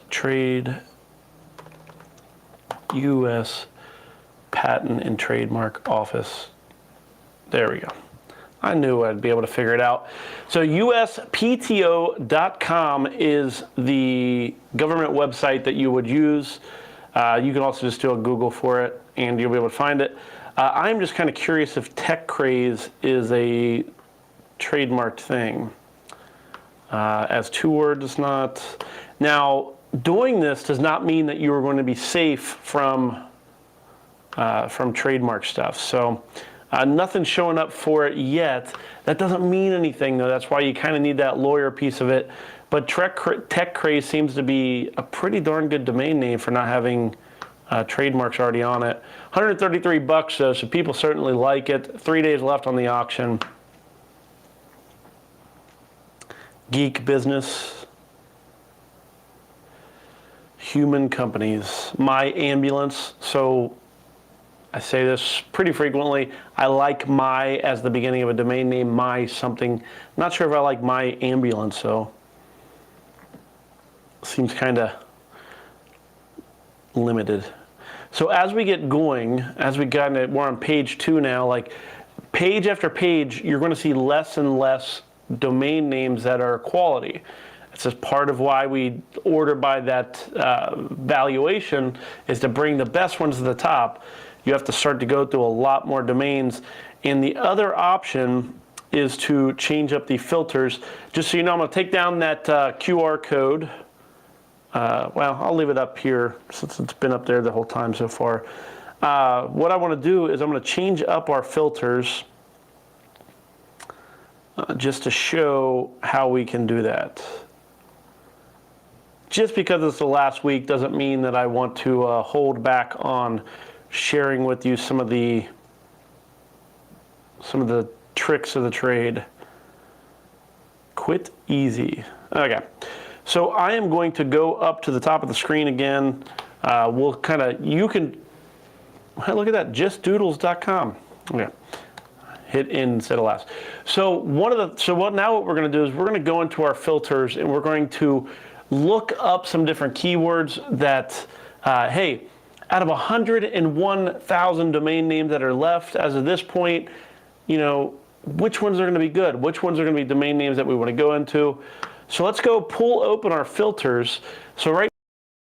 Patent and Trademark Office. There we go. I knew I'd be able to figure it out. So uspto.com is the government website that you would use. You can also just do a Google for it, and you'll be able to find it. I'm just kind of curious if Tech Craze is a trademarked thing. As 2 words, it's not. Now, doing this does not mean that you are going to be safe from trademark stuff. So nothing's showing up for it yet. That doesn't mean anything, though. That's why you kind of need that lawyer piece of it. But Tech Craze seems to be a pretty darn good domain name for not having trademarks already on it. $133 though, so people certainly like it. 3 days left on the auction. Geek Business. Human Companies. My Ambulance. So I say this pretty frequently. I like my as the beginning of a domain name. My something. Not sure if I like My Ambulance, so seems kind of limited. So as we get going, we're on page 2 now, like page after page, you're going to see less and less domain names that are quality. It's just part of why we order by that valuation, is to bring the best ones to the top. You have to start to go through a lot more domains. And the other option is to change up the filters. Just so you know, I'm going to take down that QR code. Well, I'll leave it up here since it's been up there the whole time so far. What I want to do is I'm going to change up our filters just to show how we can do that. Just because it's the last week doesn't mean that I want to hold back on sharing with you some of the tricks of the trade. Quit easy. Okay. So I am going to go up to the top of the screen again. we'll kind of, you can, look at that, justdoodles.com. Okay. Hit in instead of last. So now what we're going to do is we're going to go into our filters and we're going to look up some different keywords that, hey, out of 101,000 domain names that are left as of this point, which ones are going to be good? Which ones are going to be domain names that we want to go into? So let's go pull open our filters. So right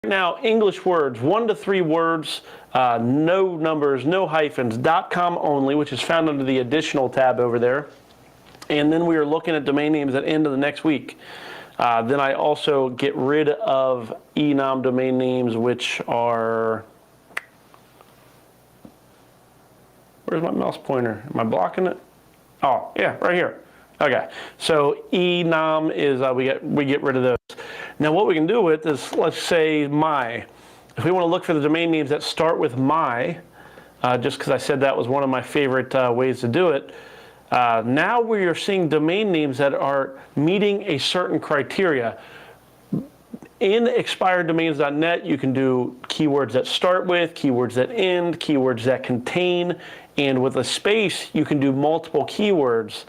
now, English words, 1 to 3 words, no numbers, no hyphens, .com only, which is found under the additional tab over there. And then we are looking at domain names at the end of the next week. Then I also get rid of enum domain names, which are, where's my mouse pointer? Am I blocking it? Oh, yeah, right here. Okay, so enum is, we get rid of those. Now what we can do with is, let's say my. If we want to look for the domain names that start with my, just because I said that was one of my favorite ways to do it, now we are seeing domain names that are meeting a certain criteria. In expireddomains.net, you can do keywords that start with, keywords that end, keywords that contain, and with a space, you can do multiple keywords.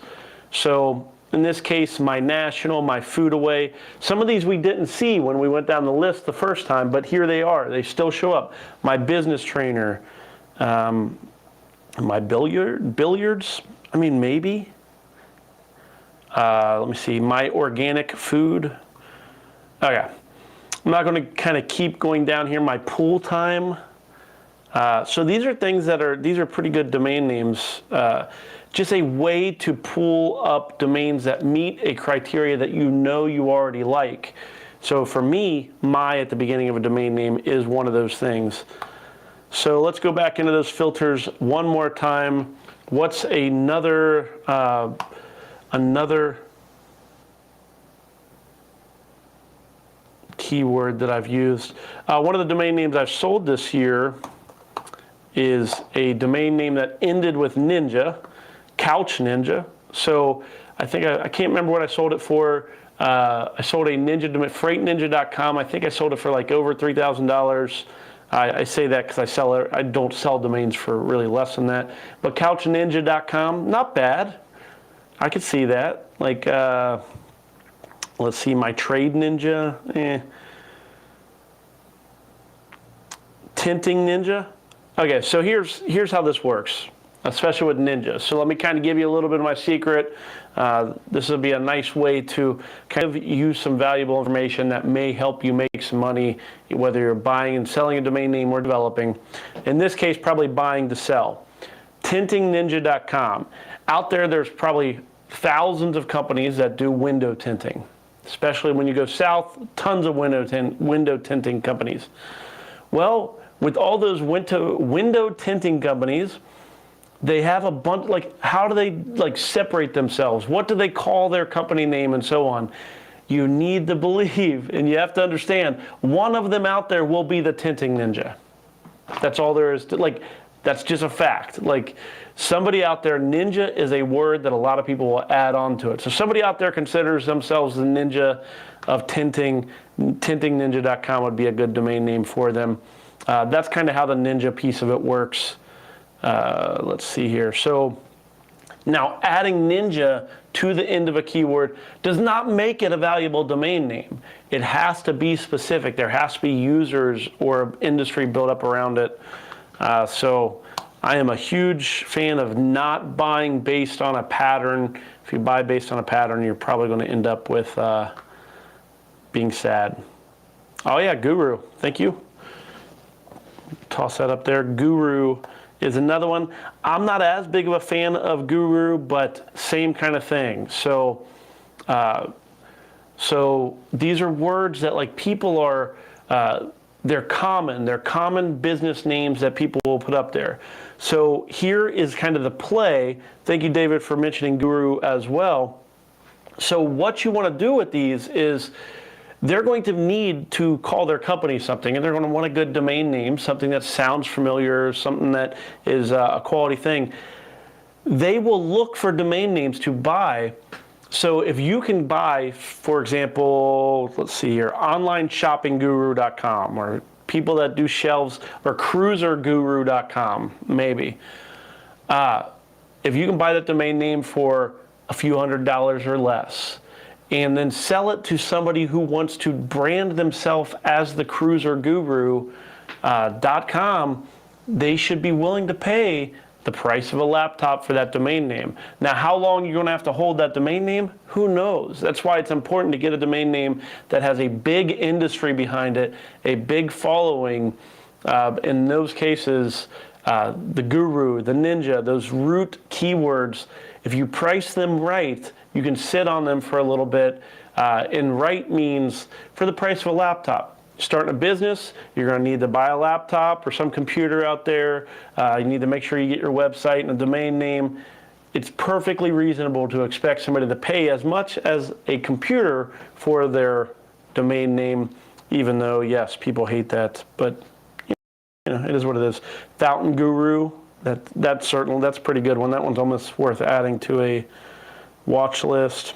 So in this case, my national, my food away. Some of these we didn't see when we went down the list the first time, but here they are. They still show up. My business trainer, my billiards, I mean, maybe. Let me see, my organic food. Okay, I'm not going to kind of keep going down here. My pool time. So these are things that these are pretty good domain names. Just a way to pull up domains that meet a criteria that you already like. So for me, my at the beginning of a domain name is one of those things. So let's go back into those filters one more time. What's another keyword that I've used? One of the domain names I've sold this year is a domain name that ended with Ninja, Couch Ninja. So I think I can't remember what I sold it for. I sold a Ninja domain, freightninja.com. I think I sold it for like over $3,000. I say that because I don't sell domains for really less than that. But couchninja.com, not bad. I could see that. Like, let's see, my trade ninja. Tinting ninja. Okay, so here's how this works, especially with Ninja. So let me kind of give you a little bit of my secret. This will be a nice way to kind of use some valuable information that may help you make some money, whether you're buying and selling a domain name or developing. In this case, probably buying to sell. Tintingninja.com. Out there's probably thousands of companies that do window tinting, especially when you go south, tons of window tinting companies. Well, with all those window tinting companies, they have a bunch, like, how do they like separate themselves? What do they call their company name and so on? You need to believe, and you have to understand, one of them out there will be the Tinting Ninja. That's all there is to, like, that's just a fact. Like, somebody out there, ninja is a word that a lot of people will add on to it. So somebody out there considers themselves the ninja of tinting. Tintingninja.com would be a good domain name for them. That's kind of how the ninja piece of it works. Let's see here. So now adding ninja to the end of a keyword does not make it a valuable domain name. It has to be specific. There has to be users or industry built up around it. So I am a huge fan of not buying based on a pattern. If you buy based on a pattern, you're probably going to end up with being sad. Oh yeah, Guru. Thank you. Toss that up there. Guru is another one. I'm not as big of a fan of Guru, but same kind of thing. So, so these are words that like people are, they're common business names that people will put up there. So here is kind of the play. Thank you, David, for mentioning Guru as well. So what you want to do with these is they're going to need to call their company something, and they're going to want a good domain name, something that sounds familiar, something that is a quality thing. They will look for domain names to buy. So if you can buy, for example, let's see here, onlineshoppingguru.com or people that do shelves, or cruiserguru.com, maybe. If you can buy that domain name for a few $100s or less, and then sell it to somebody who wants to brand themselves as the cruiserguru.com, they should be willing to pay the price of a laptop for that domain name. Now, how long you're going to have to hold that domain name, who knows? That's why it's important to get a domain name that has a big industry behind it, a big following. In those cases, the guru, the ninja, those root keywords, if you price them right, you can sit on them for a little bit. And right means for the price of a laptop. Starting a business, you're going to need to buy a laptop or some computer out there. You need to make sure you get your website and a domain name. It's perfectly reasonable to expect somebody to pay as much as a computer for their domain name, even though, yes, people hate that. But it is what it is. Fountain Guru, that's a pretty good one. That one's almost worth adding to a watch list.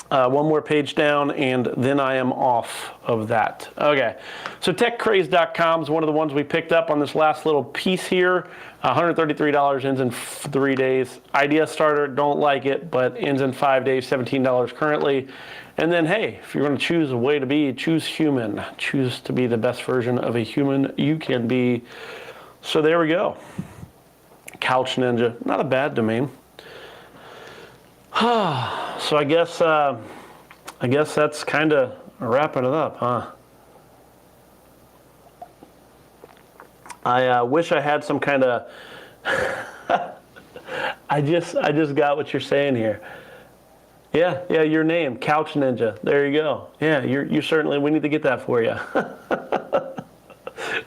One more page down, and then I am off of that. Okay, so techcraze.com is one of the ones we picked up on this last little piece here. $133, ends in 3 days. Idea starter, don't like it, but ends in 5 days, $17 currently. And then, hey, if you're going to choose a way to be, choose human. Choose to be the best version of a human you can be. So there we go. Couch Ninja, not a bad domain. So I guess that's kind of wrapping it up, huh? I wish I had some kind of. I just got what you're saying here. Yeah, your name, Couch Ninja. There you go. Yeah, you certainly. We need to get that for you.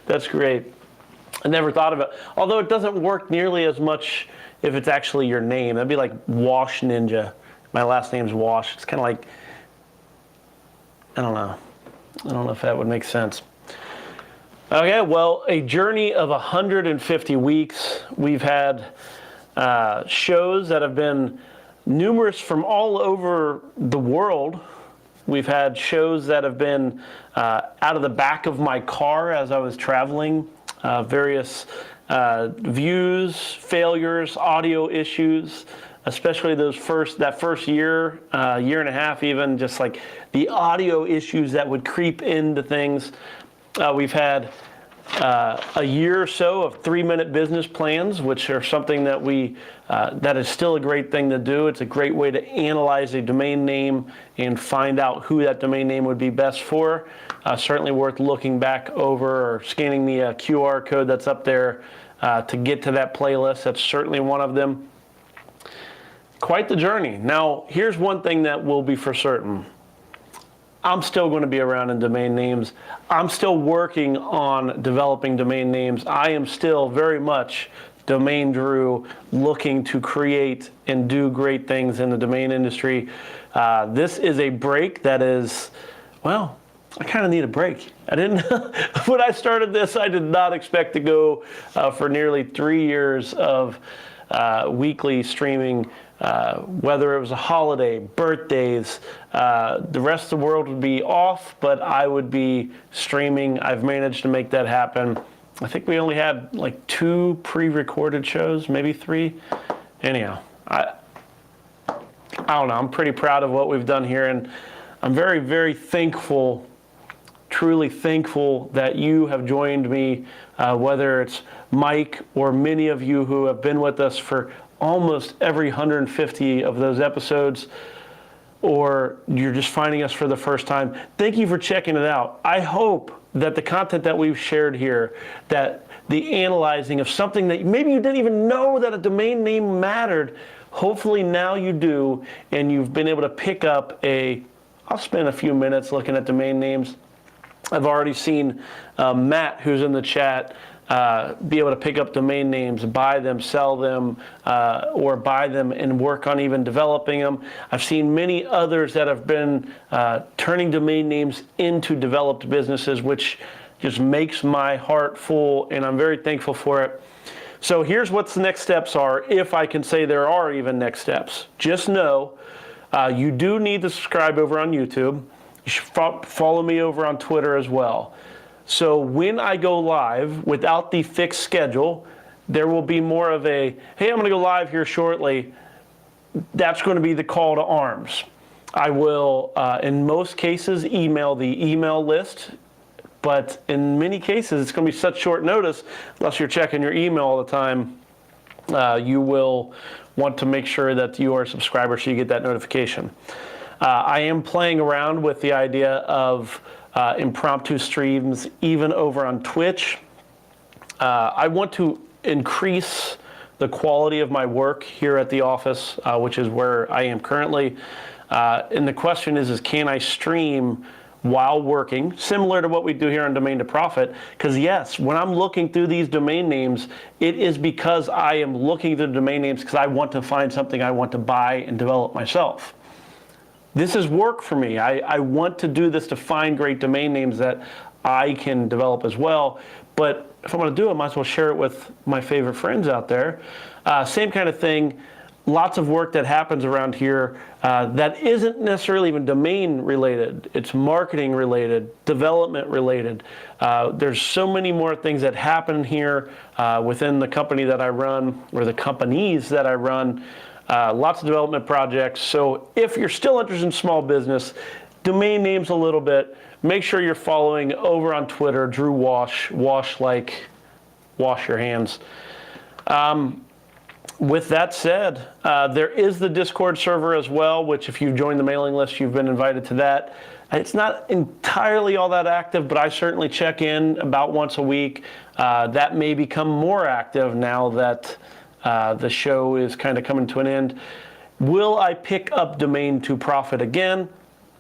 That's great. I never thought of it. Although it doesn't work nearly as much if it's actually your name. That'd be like Wash Ninja. My last name's Wash. It's kind of like, I don't know if that would make sense. Okay, well, a journey of 150 weeks. We've had shows that have been numerous from all over the world. We've had shows that have been out of the back of my car as I was traveling, various views, failures, audio issues, especially that first year, year and a half even, just like the audio issues that would creep into things. We've had a year or so of 3-minute business plans, which are something that that is still a great thing to do. It's a great way to analyze a domain name and find out who that domain name would be best for. Certainly worth looking back over or scanning the QR code that's up there to get to that playlist. That's certainly one of them. Quite the journey. Now, here's one thing that will be for certain. I'm still going to be around in domain names. I'm still working on developing domain names. I am still very much Domain Drew, looking to create and do great things in the domain industry. This is a break that is, well, I kind of need a break. I didn't, when I started this, I did not expect to go for nearly 3 years of weekly streaming, whether it was a holiday, birthdays, the rest of the world would be off, but I would be streaming. I've managed to make that happen. I think we only had like 2 pre-recorded shows, maybe 3. Anyhow, I don't know. I'm pretty proud of what we've done here, and I'm very, very thankful, truly thankful that you have joined me, whether it's Mike or many of you who have been with us for almost every 150 of those episodes, or you're just finding us for the first time. Thank you for checking it out. I hope that the content that we've shared here, that the analyzing of something that maybe you didn't even know that a domain name mattered, hopefully now you do, and you've been able to pick up I'll spend a few minutes looking at domain names. I've already seen Matt, who's in the chat, be able to pick up domain names, buy them, sell them, or buy them and work on even developing them. I've seen many others that have been turning domain names into developed businesses, which just makes my heart full, and I'm very thankful for it. So here's what the next steps are, if I can say there are even next steps. Just know you do need to subscribe over on YouTube. You should follow me over on Twitter as well. So when I go live without the fixed schedule, there will be more of a, hey, I'm going to go live here shortly. That's going to be the call to arms. I will, in most cases, email the email list, but in many cases, it's going to be such short notice, unless you're checking your email all the time, you will want to make sure that you are a subscriber so you get that notification. I am playing around with the idea of impromptu streams, even over on Twitch. I want to increase the quality of my work here at the office, which is where I am currently. And the question is can I stream while working, similar to what we do here on Domain to Profit? Because yes, when I'm looking through these domain names, it is because I am looking through the domain names because I want to find something I want to buy and develop myself. This is work for me. I want to do this to find great domain names that I can develop as well. But if I'm going to do it, I might as well share it with my favorite friends out there. Same kind of thing. Lots of work that happens around here that isn't necessarily even domain related. It's marketing related, development related. There's so many more things that happen here within the company that I run, or the companies that I run. Lots of development projects. So if you're still interested in small business, domain names a little bit, make sure you're following over on Twitter, Drew Wash, wash like wash your hands. With that said, there is the Discord server as well, which if you've joined the mailing list, you've been invited to that. It's not entirely all that active, but I certainly check in about once a week. That may become more active now that the show is kind of coming to an end. Will I pick up Domain to Profit again?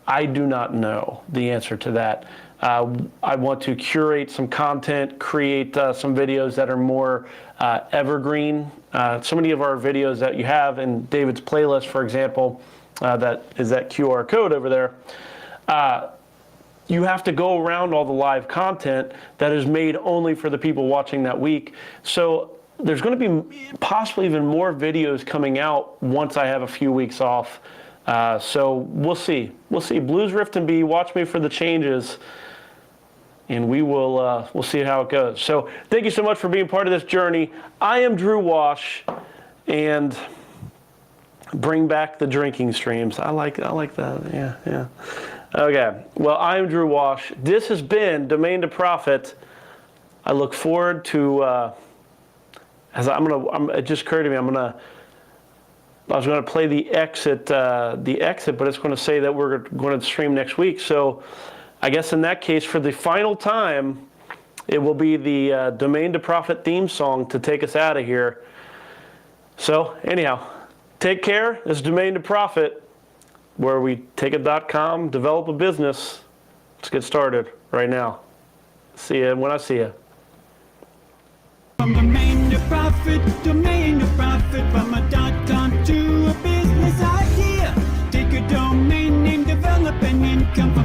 I do not know the answer to that. I want to curate some content, create some videos that are more evergreen. So many of our videos that you have in David's playlist, for example, that is that QR code over there, you have to go around all the live content that is made only for the people watching that week. So there's going to be possibly even more videos coming out once I have a few weeks off. So we'll see. We'll see. Blues Rift and B, watch me for the changes, and we'll see how it goes. So thank you so much for being part of this journey. I am Drew Wash, and bring back the drinking streams. I like that. Yeah. Okay. Well, I'm Drew Wash. This has been Domain to Profit. I look forward to. It just occurred to me. I was going to play the exit, but it's going to say that we're going to stream next week. So I guess in that case, for the final time, it will be the Domain to Profit theme song to take us out of here. So anyhow, take care. This is Domain to Profit, where we take a .com, develop a business. Let's get started right now. See you when I see you. From domain to profit, from a .com to a business idea. Take a domain name, develop an income.